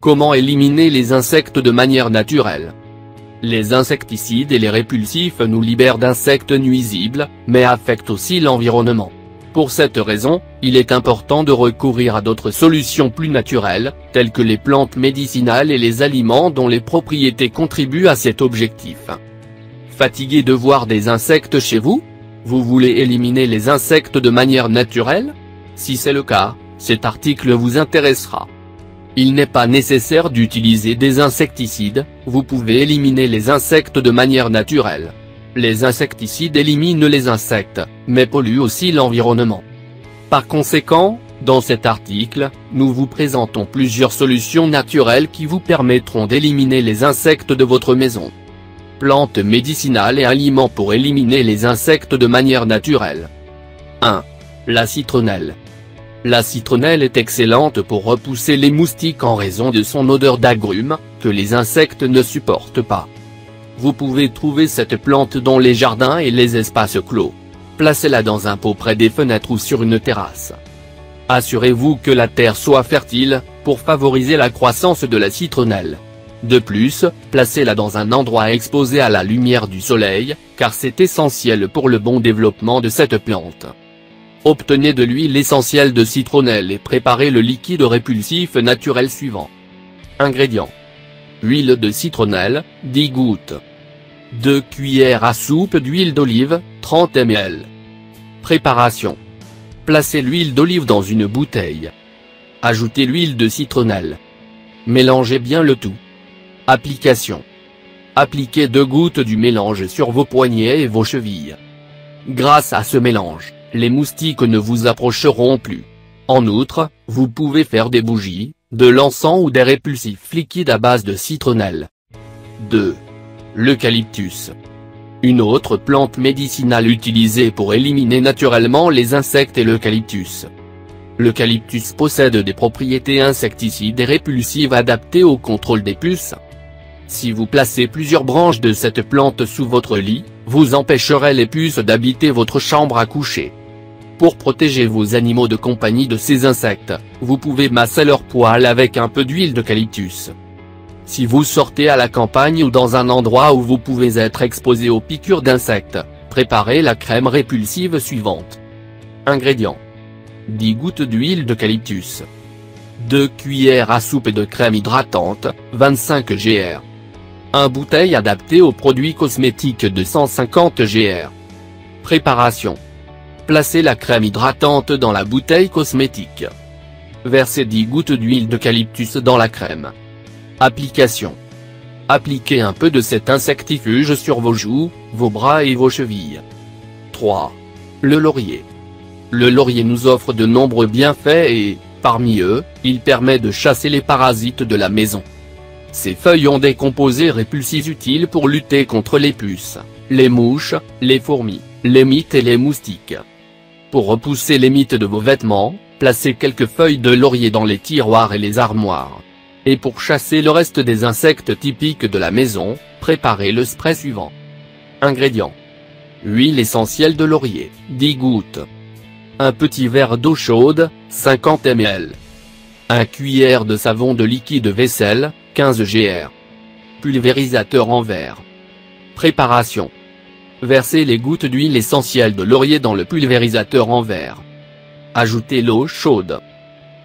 Comment éliminer les insectes de manière naturelle? Les insecticides et les répulsifs nous libèrent d'insectes nuisibles, mais affectent aussi l'environnement. Pour cette raison, il est important de recourir à d'autres solutions plus naturelles, telles que les plantes médicinales et les aliments dont les propriétés contribuent à cet objectif. Fatigué de voir des insectes chez vous? Vous voulez éliminer les insectes de manière naturelle? Si c'est le cas, cet article vous intéressera. Il n'est pas nécessaire d'utiliser des insecticides, vous pouvez éliminer les insectes de manière naturelle. Les insecticides éliminent les insectes, mais polluent aussi l'environnement. Par conséquent, dans cet article, nous vous présentons plusieurs solutions naturelles qui vous permettront d'éliminer les insectes de votre maison. Plantes médicinales et aliments pour éliminer les insectes de manière naturelle. 1. La citronnelle. La citronnelle est excellente pour repousser les moustiques en raison de son odeur d'agrumes, que les insectes ne supportent pas. Vous pouvez trouver cette plante dans les jardins et les espaces clos. Placez-la dans un pot près des fenêtres ou sur une terrasse. Assurez-vous que la terre soit fertile, pour favoriser la croissance de la citronnelle. De plus, placez-la dans un endroit exposé à la lumière du soleil, car c'est essentiel pour le bon développement de cette plante. Obtenez de l'huile essentielle de citronnelle et préparez le liquide répulsif naturel suivant. Ingrédients. Huile de citronnelle, 10 gouttes. 2 cuillères à soupe d'huile d'olive, 30 ml. Préparation. Placez l'huile d'olive dans une bouteille. Ajoutez l'huile de citronnelle. Mélangez bien le tout. Application. Appliquez 2 gouttes du mélange sur vos poignets et vos chevilles. Grâce à ce mélange, les moustiques ne vous approcheront plus. En outre, vous pouvez faire des bougies, de l'encens ou des répulsifs liquides à base de citronnelle. 2. L'eucalyptus. Une autre plante médicinale utilisée pour éliminer naturellement les insectes est l'eucalyptus. L'eucalyptus possède des propriétés insecticides et répulsives adaptées au contrôle des puces. Si vous placez plusieurs branches de cette plante sous votre lit, vous empêcherez les puces d'habiter votre chambre à coucher. Pour protéger vos animaux de compagnie de ces insectes, vous pouvez masser leurs poils avec un peu d'huile d'eucalyptus. Si vous sortez à la campagne ou dans un endroit où vous pouvez être exposé aux piqûres d'insectes, préparez la crème répulsive suivante. Ingrédients. 10 gouttes d'huile d'eucalyptus. 2 cuillères à soupe de crème hydratante, 25 gr. 1 bouteille adaptée aux produits cosmétiques de 150 gr. Préparation. Placez la crème hydratante dans la bouteille cosmétique. Versez 10 gouttes d'huile d'eucalyptus dans la crème. Application. Appliquez un peu de cet insectifuge sur vos joues, vos bras et vos chevilles. 3. Le laurier. Le laurier nous offre de nombreux bienfaits et, parmi eux, il permet de chasser les parasites de la maison. Ses feuilles ont des composés répulsifs utiles pour lutter contre les puces, les mouches, les fourmis, les mites et les moustiques. Pour repousser les mites de vos vêtements, placez quelques feuilles de laurier dans les tiroirs et les armoires. Et pour chasser le reste des insectes typiques de la maison, préparez le spray suivant. Ingrédients. Huile essentielle de laurier, 10 gouttes. Un petit verre d'eau chaude, 50 ml. 1 cuillère de savon de liquide vaisselle, 15 gr. Pulvérisateur en verre. Préparation. Versez les gouttes d'huile essentielle de laurier dans le pulvérisateur en verre. Ajoutez l'eau chaude.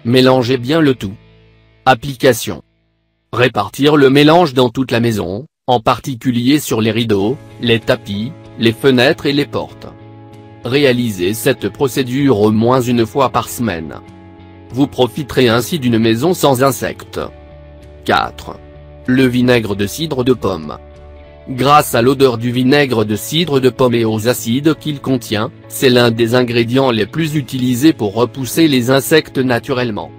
Mélangez bien le tout. Application. Répartir le mélange dans toute la maison, en particulier sur les rideaux, les tapis, les fenêtres et les portes. Réalisez cette procédure au moins une fois par semaine. Vous profiterez ainsi d'une maison sans insectes. 4. Le vinaigre de cidre de pomme. Grâce à l'odeur du vinaigre de cidre de pomme et aux acides qu'il contient, c'est l'un des ingrédients les plus utilisés pour repousser les insectes naturellement.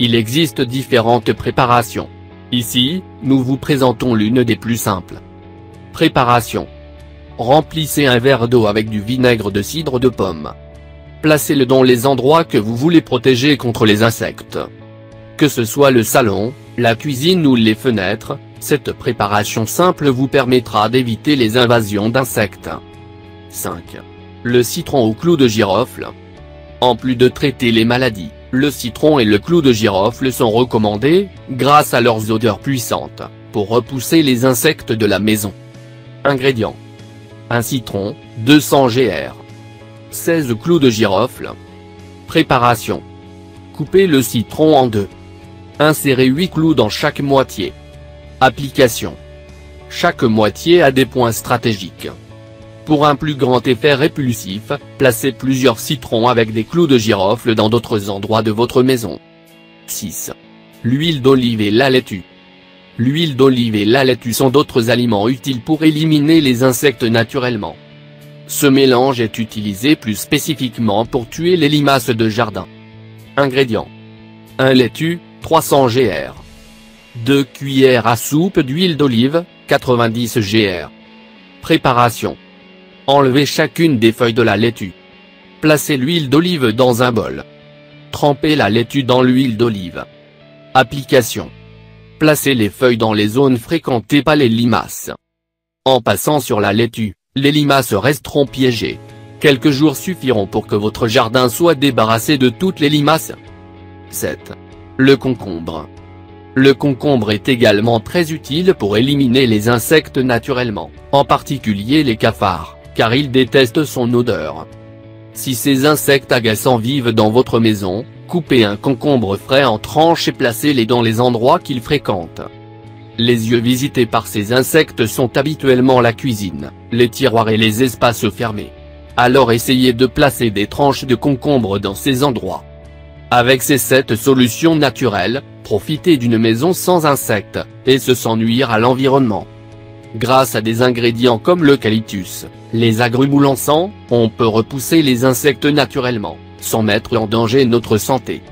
Il existe différentes préparations. Ici, nous vous présentons l'une des plus simples. Préparation. Remplissez un verre d'eau avec du vinaigre de cidre de pomme. Placez-le dans les endroits que vous voulez protéger contre les insectes. Que ce soit le salon, la cuisine ou les fenêtres, cette préparation simple vous permettra d'éviter les invasions d'insectes. 5. Le citron au clou de girofle. En plus de traiter les maladies, Le citron et le clou de girofle sont recommandés, grâce à leurs odeurs puissantes, pour repousser les insectes de la maison. Ingrédients. 1 citron, 200 gr. 16 clous de girofle. Préparation. Coupez le citron en deux. Insérez 8 clous dans chaque moitié. Application. Chaque moitié a des points stratégiques. Pour un plus grand effet répulsif, placez plusieurs citrons avec des clous de girofle dans d'autres endroits de votre maison. 6. L'huile d'olive et la laitue. L'huile d'olive et la laitue sont d'autres aliments utiles pour éliminer les insectes naturellement. Ce mélange est utilisé plus spécifiquement pour tuer les limaces de jardin. Ingrédients. 1 laitue, 300 gr. 2 cuillères à soupe d'huile d'olive, 90 gr. Préparation. Enlevez chacune des feuilles de la laitue. Placez l'huile d'olive dans un bol. Trempez la laitue dans l'huile d'olive. Application. Placez les feuilles dans les zones fréquentées par les limaces. En passant sur la laitue, les limaces resteront piégées. Quelques jours suffiront pour que votre jardin soit débarrassé de toutes les limaces. 7. Le concombre. Le concombre est également très utile pour éliminer les insectes naturellement, en particulier les cafards, car il déteste son odeur. Si ces insectes agaçants vivent dans votre maison, coupez un concombre frais en tranches et placez-les dans les endroits qu'ils fréquentent. Les lieux visités par ces insectes sont habituellement la cuisine, les tiroirs et les espaces fermés. Alors essayez de placer des tranches de concombre dans ces endroits. Avec ces 7 solutions naturelles, profitez d'une maison sans insectes, et ce sans nuire à l'environnement. Grâce à des ingrédients comme l'eucalyptus, les agrumes ou l'encens, on peut repousser les insectes naturellement, sans mettre en danger notre santé.